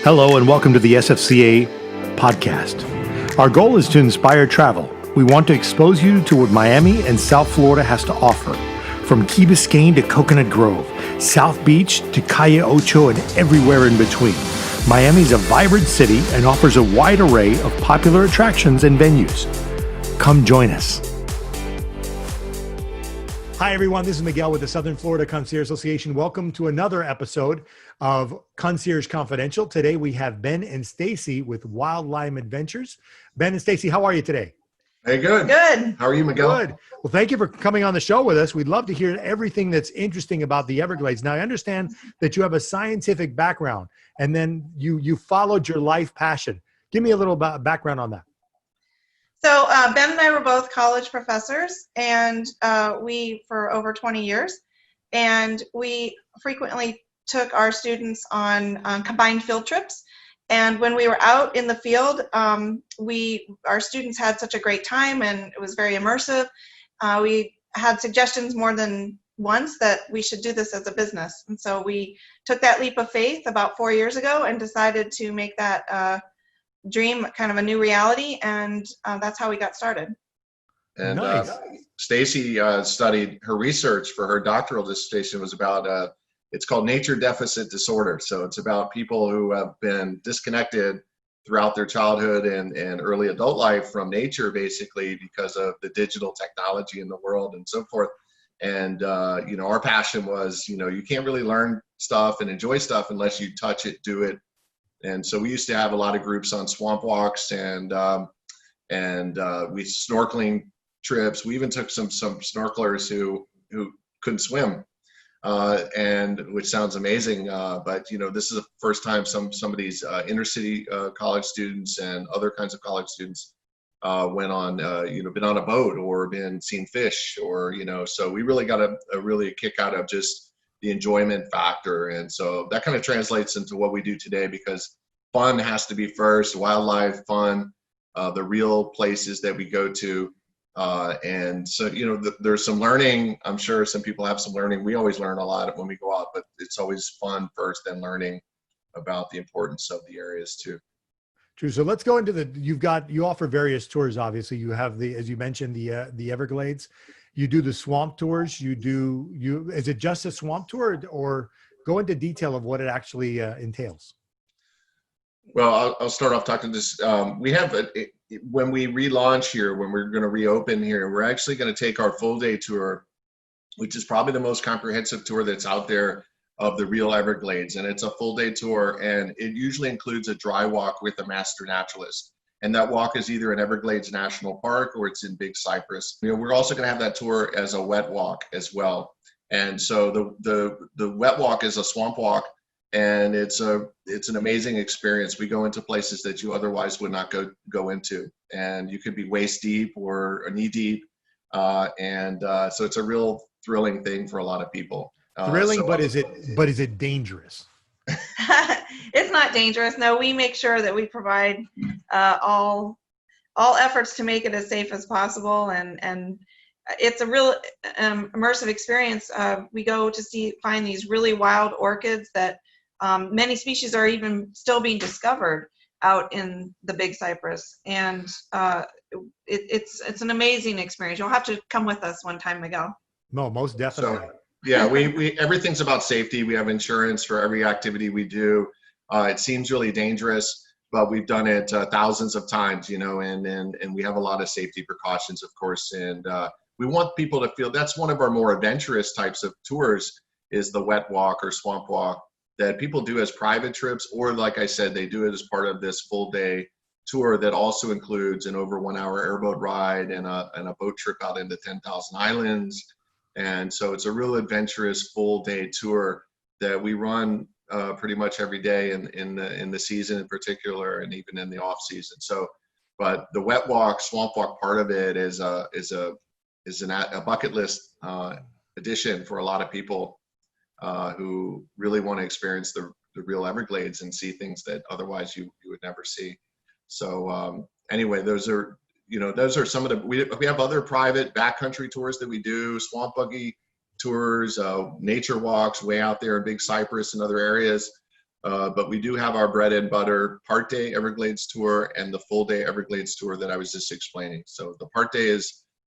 Hello and welcome to the SFCA podcast. Our goal is to inspire travel. We want to expose you to what Miami and South Florida has to offer. From Key Biscayne to Coconut Grove, South Beach to Calle Ocho and everywhere in between. Miami is a vibrant city and offers a wide array of popular attractions and venues. Come join us. Hi, everyone. This is Miguel with the Southern Florida Concierge Association. Welcome to another episode of Concierge Confidential. Today, we have Ben and Stacy with Wild Lime Adventures. Ben and Stacy, how are you today? Hey, good. Good. How are you, Miguel? Good. Well, thank you for coming on the show with us. We'd love to hear everything that's interesting about the Everglades. Now, I understand that you have a scientific background, and then you followed your life passion. Give me a little background on that. So Ben and I were both college professors, and we for over 20 years, and we frequently took our students on combined field trips. And when we were out in the field, our students had such a great time, and it was very immersive. We had suggestions more than once that we should do this as a business, and so we took that leap of faith about 4 years ago and decided to make that dream kind of a new reality, and that's how we got started. And nice. Stacy studied her research for her doctoral dissertation was about it's called nature deficit disorder. So it's about people who have been disconnected throughout their childhood and early adult life from nature, basically because of the digital technology in the world and so forth. And our passion was, you can't really learn stuff and enjoy stuff unless you touch it, do it. And so we used to have a lot of groups on swamp walks and we snorkeling trips. We even took some snorkelers who couldn't swim, and which sounds amazing. But this is the first time some of these inner city college students and other kinds of college students went on been on a boat or seen fish or so we really got a really kick out of just the enjoyment factor. And so that kind of translates into what we do today, because fun has to be first, wildlife, fun, the real places that we go to. And so, there's some learning. I'm sure some people have some learning. We always learn a lot when we go out, but it's always fun first, then learning about the importance of the areas too. True. So let's go into you offer various tours. Obviously you have as you mentioned, the Everglades. You do the swamp tours. Is it just a swamp tour, or go into detail of what it actually entails? Well, I'll start off talking this. We have, when we relaunch here, when we're going to reopen here, we're actually going to take our full day tour, which is probably the most comprehensive tour that's out there of the real Everglades. And it's a full day tour, and it usually includes a dry walk with a master naturalist. And that walk is either in Everglades National Park or it's in Big Cypress. We're also going to have that tour as a wet walk as well. And so the wet walk is a swamp walk, and it's an amazing experience. We go into places that you otherwise would not go into, and you could be waist deep or knee deep, so it's a real thrilling thing for a lot of people. Thrilling, but is it dangerous? It's not dangerous. No, we make sure that we provide all efforts to make it as safe as possible, and it's a real immersive experience. We go to find these really wild orchids that many species are even still being discovered out in the Big Cypress, and it's an amazing experience. You'll have to come with us one time, Miguel. No, most definitely. So, yeah, we everything's about safety. We have insurance for every activity we do. It seems really dangerous, but we've done it thousands of times, and we have a lot of safety precautions, of course. And we want people to feel that's one of our more adventurous types of tours is the wet walk or swamp walk that people do as private trips, or like I said, they do it as part of this full day tour that also includes an over 1 hour airboat ride and a boat trip out into 10,000 Islands. And so it's a real adventurous full day tour that we run pretty much every day in the season in particular, and even in the off season. So, but the wet walk, swamp walk part of it is a bucket list addition for a lot of people who really want to experience the real Everglades and see things that otherwise you would never see. So anyway, those are some of the, we have other private backcountry tours that we do, swamp buggy tours, nature walks way out there in Big Cypress and other areas. But we do have our bread and butter part day Everglades tour and the full day Everglades tour that I was just explaining. So the part day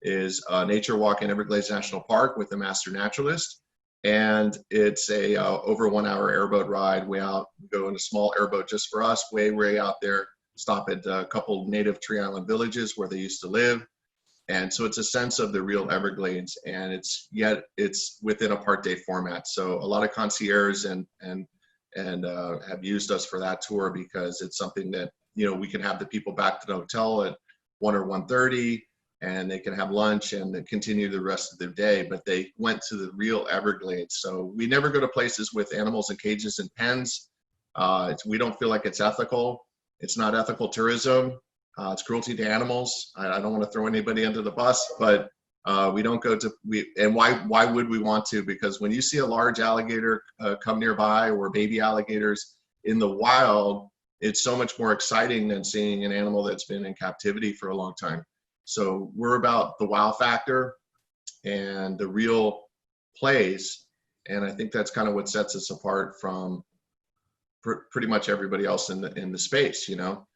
is a nature walk in Everglades National Park with a master naturalist. And it's a over 1 hour airboat ride way out. We go in a small airboat just for us, way out there, stop at a couple native Tree Island villages where they used to live. And so it's a sense of the real Everglades, and it's within a part day format. So a lot of concierges and have used us for that tour because it's something that, you know, we can have the people back to the hotel at 1 or 1:30, and they can have lunch and then continue the rest of their day, but they went to the real Everglades. So we never go to places with animals in cages and pens. We don't feel like it's ethical. It's not ethical tourism. It's cruelty to animals. I don't want to throw anybody under the bus, but we don't go to, and why would we want to? Because when you see a large alligator come nearby, or baby alligators in the wild, it's so much more exciting than seeing an animal that's been in captivity for a long time. So we're about the wow factor and the real place. And I think that's kind of what sets us apart from pretty much everybody else in the space, you know?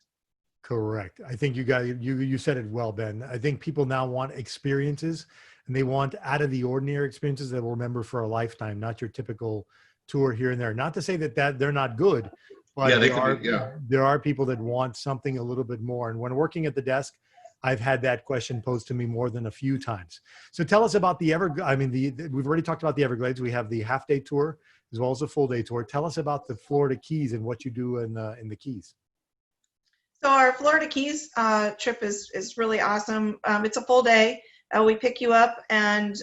Correct. I think you said it well, Ben. I think people now want experiences, and they want out of the ordinary experiences that we'll remember for a lifetime, not your typical tour here and there. Not to say that they're not good, but yeah, there are people that want something a little bit more. And when working at the desk, I've had that question posed to me more than a few times. So tell us about we've already talked about the Everglades. We have the half day tour as well as a full day tour. Tell us about the Florida Keys and what you do in the Keys. So our Florida Keys trip is really awesome. It's a full day. We pick you up and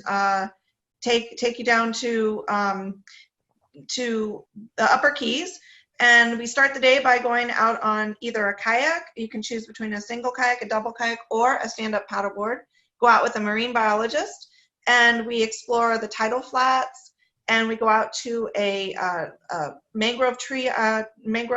take you down to the Upper Keys, and we start the day by going out on either a kayak. You can choose between a single kayak, a double kayak, or a stand-up paddleboard. Go out with a marine biologist, and we explore the tidal flats, and we go out to a mangrove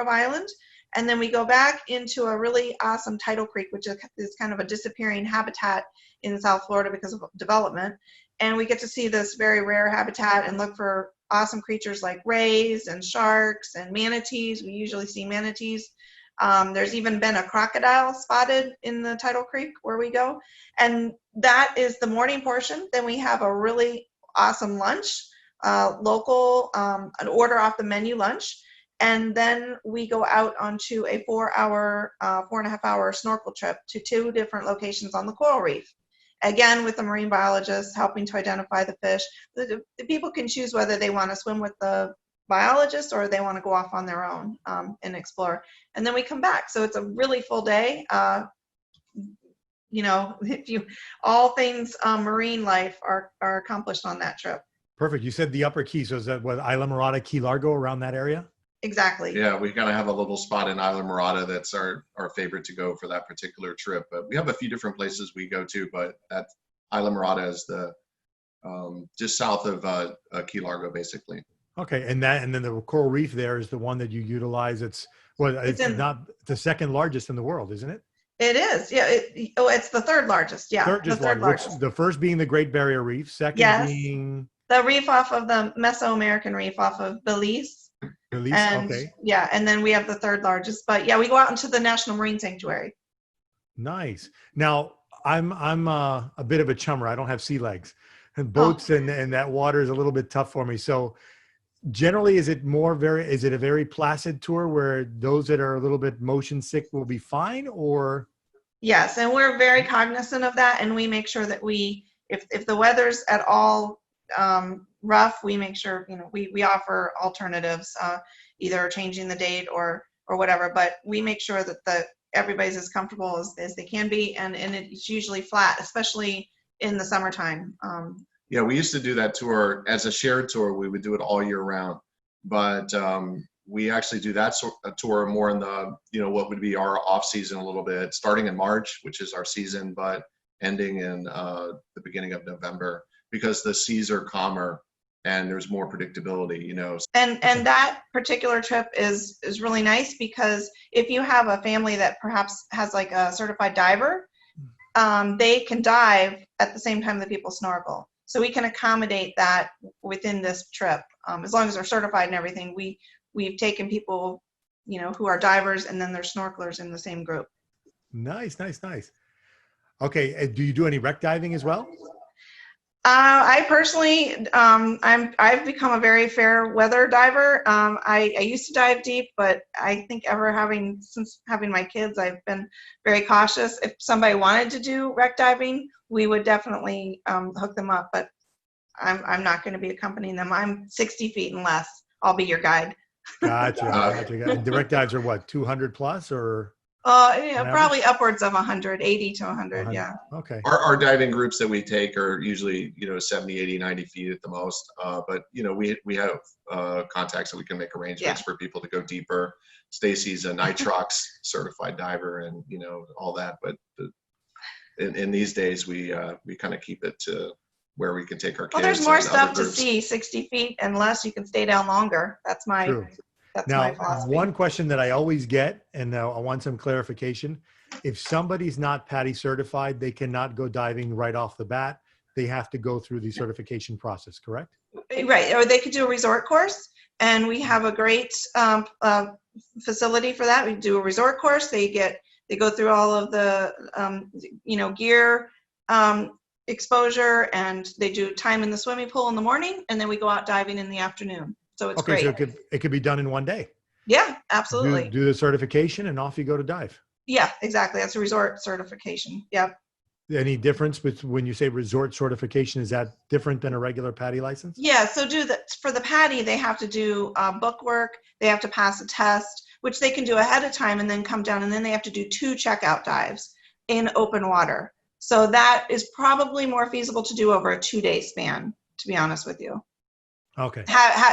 island. And then we go back into a really awesome tidal creek, which is kind of a disappearing habitat in South Florida because of development. And we get to see this very rare habitat and look for awesome creatures like rays and sharks and manatees. We usually see manatees. There's even been a crocodile spotted in the tidal creek where we go. And that is the morning portion. Then we have a really awesome lunch, local, an order off the menu lunch. And then we go out onto a 4.5 hour snorkel trip to 2 different locations on the coral reef. Again, with the marine biologist helping to identify the fish. The people can choose whether they want to swim with the biologist or they want to go off on their own and explore. And then we come back. So it's a really full day. All things marine life are accomplished on that trip. Perfect. You said the Upper Keys. So is that what, Isla Mirada, Key Largo, around that area? Exactly. Yeah, we kind of have a little spot in Isla Mirada that's our favorite to go for that particular trip. But we have a few different places we go to, but that Isla Mirada is the just south of Key Largo, basically. Okay, and then the coral reef there is the one that you utilize. It's not the second largest in the world, isn't it? It is. Yeah. It's the third largest. Yeah. Third largest. The first being the Great Barrier Reef. Second being the reef off of the Mesoamerican reef off of Belize. Okay. Yeah, and then we have the third largest. But yeah, we go out into the National Marine Sanctuary. Nice. Now I'm a bit of a chummer. I don't have sea legs, and boats and that water is a little bit tough for me. So generally, is it a very placid tour where those that are a little bit motion sick will be fine, or? Yes, and we're very cognizant of that, and we make sure that if the weather's at all rough, we make sure we offer alternatives, either changing the date or whatever. But we make sure that everybody's as comfortable as they can be, and it's usually flat, especially in the summertime. Yeah, we used to do that tour as a shared tour. We would do it all year round, but we actually do that tour more in the what would be our off season a little bit, starting in March, which is our season, but ending in the beginning of November, because the seas are calmer and there's more predictability, And that particular trip is really nice, because if you have a family that perhaps has like a certified diver, they can dive at the same time that people snorkel. So we can accommodate that within this trip. As long as they're certified and everything, we we've taken people, who are divers and then they're snorkelers in the same group. Nice. Okay. Do you do any wreck diving as well? I personally, I've become a very fair weather diver. I used to dive deep, but I think since having my kids, I've been very cautious. If somebody wanted to do wreck diving, we would definitely hook them up, but I'm not going to be accompanying them. I'm 60 feet and less. I'll be your guide. Gotcha. And direct dives are what, 200 plus or? Yeah, probably upwards of 100, 80 to 100. Yeah. Okay. Our diving groups that we take are usually, 70, 80, 90 feet at the most. But, we have contacts that we can make arrangements for people to go deeper. Stacy's a nitrox certified diver and, all that. But in these days, we kind of keep it to where we can take our kids. Well, there's more stuff to see. 60 feet and less, you can stay down longer. That's my True. That's now, my philosophy. One question that I always get, and I want some clarification. If somebody's not PADI certified, they cannot go diving right off the bat. They have to go through the certification process, correct? Right. Or they could do a resort course, and we have a great facility for that. We do a resort course. They go through all of the, gear exposure, and they do time in the swimming pool in the morning, and then we go out diving in the afternoon. So it's great. So it could be done in one day. Yeah, absolutely. Do the certification and off you go to dive. Yeah, exactly. That's a resort certification. Yep. Any difference when you say resort certification? Is that different than a regular PADI license? Yeah. So for the PADI, they have to do book work. They have to pass a test, which they can do ahead of time and then come down, and then they have to do 2 checkout dives in open water. So that is probably more feasible to do over a 2-day span, to be honest with you. Okay.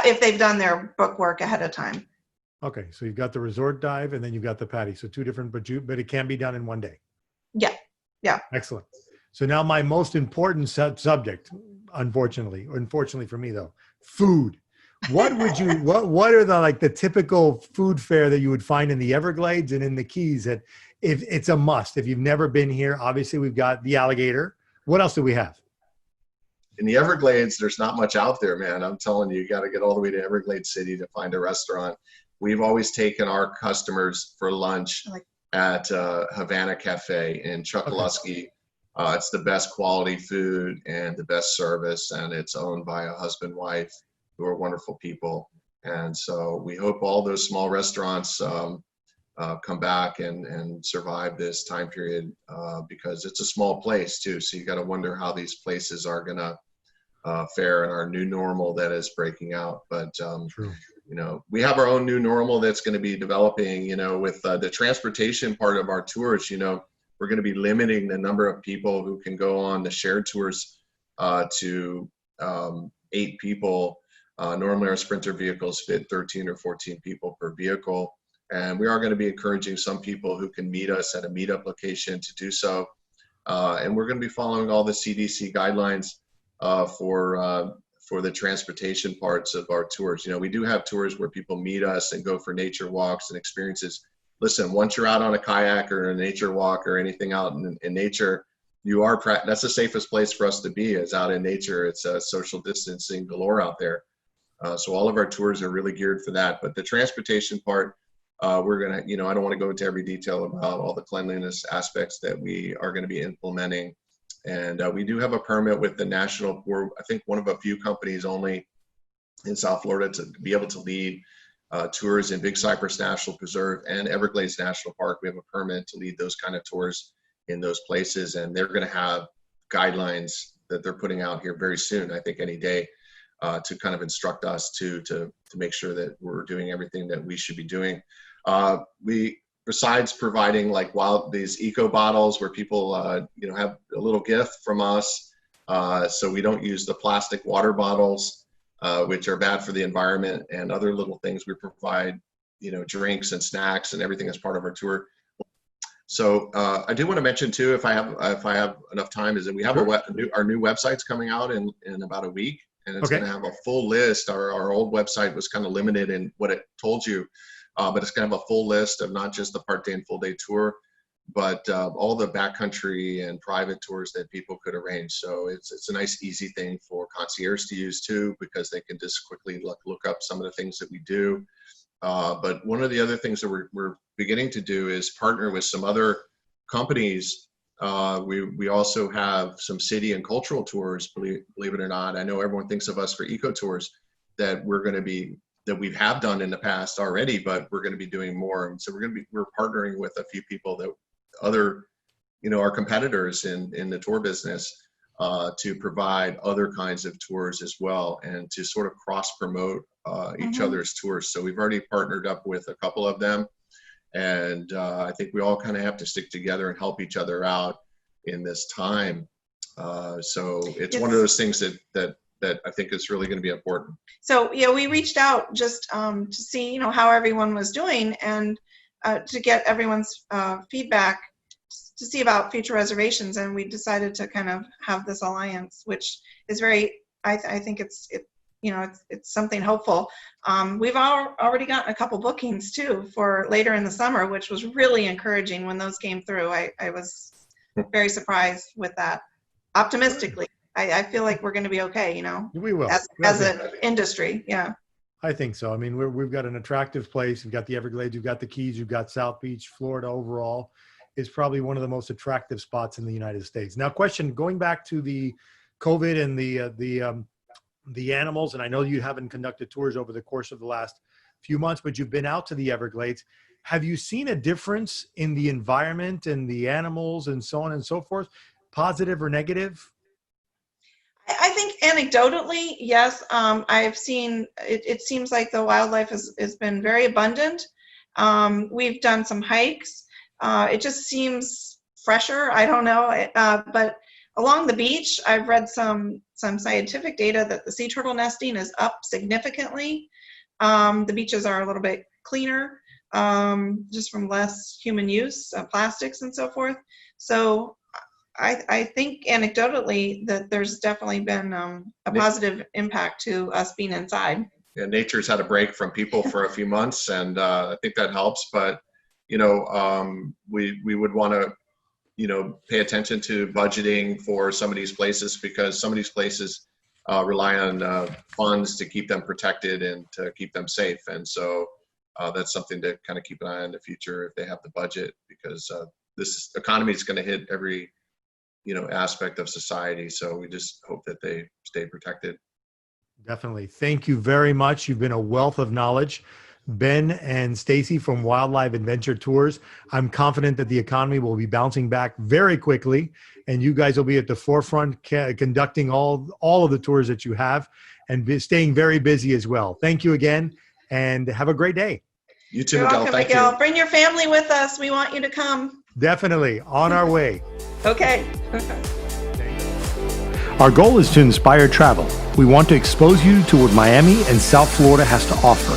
If they've done their book work ahead of time. Okay, so you've got the resort dive and then you've got the PADI. So 2 different, but it can be done in one day. Yeah. Excellent. So now my most important subject, unfortunately for me though, food. What would you? What are the typical food fare that you would find in the Everglades and in the Keys that if it's a must? If you've never been here, obviously we've got the alligator. What else do we have? In the Everglades, there's not much out there, man. I'm telling you, you got to get all the way to Everglades City to find a restaurant. We've always taken our customers for lunch at Havana Cafe in Chokoloskee. It's the best quality food and the best service, and it's owned by a husband-wife who are wonderful people. And so we hope all those small restaurants come back and survive this time period because it's a small place too. So you got to wonder how these places are going to fare in our new normal that is breaking out. But, True. We have our own new normal that's going to be developing, with the transportation part of our tours. We're going to be limiting the number of people who can go on the shared tours to 8 people. Normally our Sprinter vehicles fit 13 or 14 people per vehicle. And we are going to be encouraging some people who can meet us at a meetup location to do so. And we're going to be following all the CDC guidelines for the transportation parts of our tours. We do have tours where people meet us and go for nature walks and experiences. Listen, once you're out on a kayak or a nature walk or anything out in nature, that's the safest place for us to be, is out in nature. It's social distancing galore out there. So all of our tours are really geared for that. But the transportation part, we're going to, I don't want to go into every detail about all the cleanliness aspects that we are going to be implementing. And we do have a permit with the national, we're, I think, one of a few companies only in South Florida to be able to lead tours in Big Cypress National Preserve and Everglades National Park. We have a permit to lead those kind of tours in those places. And they're going to have guidelines that they're putting out here very soon, I think any day, to kind of instruct us to make sure that we're doing everything that we should be doing. Besides providing these eco bottles where people, have a little gift from us. So we don't use the plastic water bottles, which are bad for the environment, and other little things. We provide, drinks and snacks and everything as part of our tour. So I do want to mention too, if I have enough time, is that we have our new website's coming out in about a week, and it's going to have a full list. Our old website was kind of limited in what it told you. But it's kind of a full list of not just the part-day and full-day tour, but all the backcountry and private tours that people could arrange. So it's a nice, easy thing for concierge to use too, because they can just quickly look up some of the things that we do. But one of the other things that we're beginning to do is partner with some other companies. We also have some city and cultural tours, believe it or not. I know everyone thinks of us for eco tours that we have done in the past already, but we're going to be doing more. And so we're partnering with a few people that other, our competitors in the tour business, to provide other kinds of tours as well, and to sort of cross promote each other's tours. So we've already partnered up with a couple of them, and I think we all kind of have to stick together and help each other out in this time. So it's one of those things that I think is really going to be important. So yeah, we reached out just to see how everyone was doing, and to get everyone's feedback to see about future reservations, and we decided to kind of have this alliance, which is very, I think it's something hopeful. We've already gotten a couple bookings too for later in the summer, which was really encouraging when those came through. I was very surprised with that. Optimistically, I feel like we're going to be okay, We will. As an industry, yeah. I think so. I mean, we've got an attractive place. We've got the Everglades, we've got the Keys, we've got South Beach. Florida overall is probably one of the most attractive spots in the United States. Now, question, going back to the COVID and the animals, and I know you haven't conducted tours over the course of the last few months, but you've been out to the Everglades. Have you seen a difference in the environment and the animals and so on and so forth, positive or negative? I think anecdotally, yes. I've seen, it seems like the wildlife has been very abundant. We've done some hikes. It just seems fresher. I don't know. But along the beach, I've read some scientific data that the sea turtle nesting is up significantly. The beaches are a little bit cleaner, just from less human use, plastics and so forth. So I think anecdotally that there's definitely been a positive impact to us being inside. Yeah, nature's had a break from people for a few months, and I think that helps. But we would want to pay attention to budgeting for some of these places, because some of these places rely on funds to keep them protected and to keep them safe. And so that's something to kind of keep an eye on in the future if they have the budget, because this economy is going to hit every aspect of society. So we just hope that they stay protected. Definitely. Thank you very much. You've been a wealth of knowledge. Ben and Stacy from Wildlife Adventure Tours. I'm confident that the economy will be bouncing back very quickly, and you guys will be at the forefront conducting all of the tours that you have, and staying very busy as well. Thank you again, and have a great day. You too, You're Miguel. welcome, Thank Miguel. you. Bring your family with us. We want you to come. Definitely. On our way. Okay. Our goal is to inspire travel. We want to expose you to what Miami and South Florida has to offer.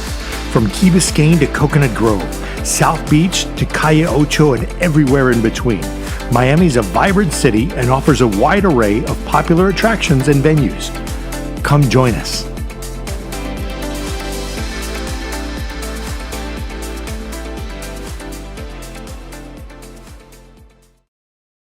From Key Biscayne to Coconut Grove, South Beach to Calle Ocho, and everywhere in between. Miami's a vibrant city and offers a wide array of popular attractions and venues. Come join us.